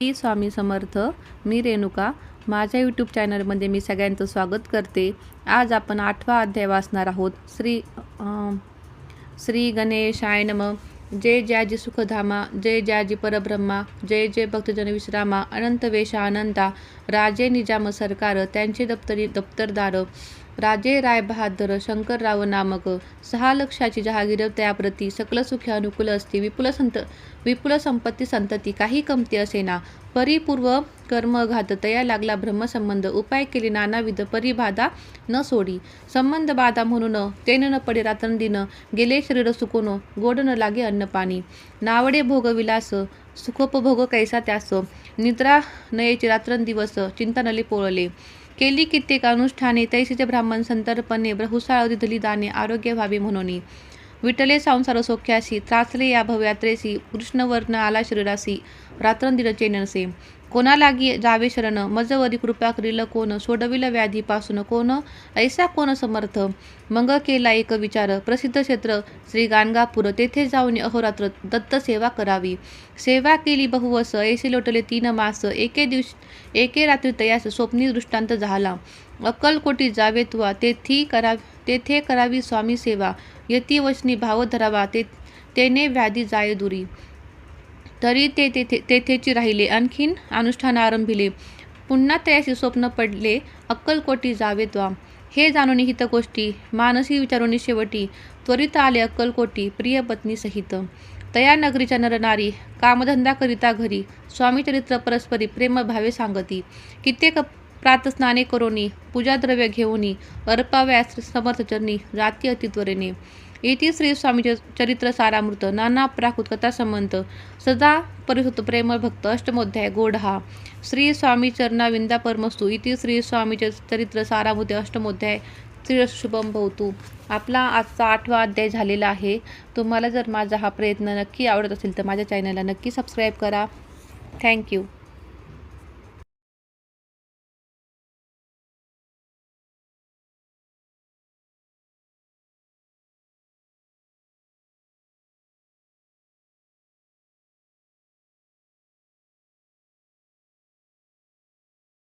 श्री स्वामी समर्थ. मी रेणुका. माझ्या यूट्यूब चॅनलमध्ये मी सगळ्यांचं स्वागत करते. आज आपण 8वा अध्याय वाचणार आहोत. श्री गणेशाय नमः. जय जयाजी सुखधामा, जय जयाजी परब्रह्मा, जय जय भक्तजन विश्रामा, अनंत वेशा अनंता, राजे निजाम सरकार, त्यांचे दप्तरदार, राजे राय बहादर, शंकरराव नामक, 6 लक्षाची जहागीर त्याप्रती, सकल सुखे अनुकूल असते, विपुल संपत्ती संतती, काही कमती असेना, परिपूर्व कर्मघात, तया लागला ब्रह्मसंबंध, उपाय केले नानाविध, परिबाधा न सोडी, संबंध बाधा म्हणून तेन न पडे रात्रंदिन, गेले शरीर सुकून, गोड न लागे अन्नपाणी, नावडे भोगविलास, सुखोपभोग कैसा त्यास, निद्रा नयेचे रात्रंदिवस, चिंता नले पोळले, केली कित्येक अनुष्ठाने, तैसीचे ब्राह्मण संतर्पणे, बहुसाळ दिधली दाने, आरोग्य व्हावे म्हणून, विटले संसार सौख्यासी, त्रासले या भवयात्रेसी, कृष्णवर्ण आला शरीरासी, रात्रंदिन चेनसे, कोणा लागी जावे शरण, मजवरी कृपा करील कोण, सोडविल व्याधीपासून कोण, ऐसा कोण समर्थ, मग केला एक विचार, प्रसिद्ध क्षेत्र श्री गाणगापूर, तेथे जाऊन अहोरात्र दत्त सेवा करावी, सेवा केली बहुवस, ऐसे लोटले 3 मास, एके रात्री तयास स्वप्नी दृष्टांत झाला, अक्कलकोटी जावे तुवा, तेथे करावी स्वामी सेवा, यती वचनी भाव धरावा, तेने व्याधी जाय दुरी, तरी तेथेची राहिले, आणखीन अनुष्ठान आरंभिले, पुन्हा तयाशी स्वप्न पडले, अक्कलकोटी जावे त्वा, हे जाणून हितगोष्टी, मानसी विचारून शेवटी, त्वरित आले अक्कलकोटी, प्रिय पत्नी सहित, तया नगरीच्या नरनारी, कामधंदा करिता घरी, स्वामी चरित्र परस्परी, प्रेम भावे सांगती, कित्येक प्रातस्नाने करोनी, पूजाद्रव्य घेऊनी, अर्पाव्यास समर्थ चरणी, जाती अतित्वरेने, इति श्री स्वामी चरित्र सारामृत, नाना प्राकृत कथा संबंध, सदा परिसुत प्रेम भक्त, अष्टमोध्याय गोड हा, श्री स्वामी चरणा विंदा परमस्तु, इति श्री स्वामी चरित्र सारामृत अष्टमोध्याय, श्री शुभम भवतु. आपला आजचा 8वा अध्याय झालेला आहे. तुम्हाला जर माझा हा प्रयत्न नक्की आवडत असेल तर माझ्या चॅनलला नक्की सबस्क्राईब करा. थँक्यू.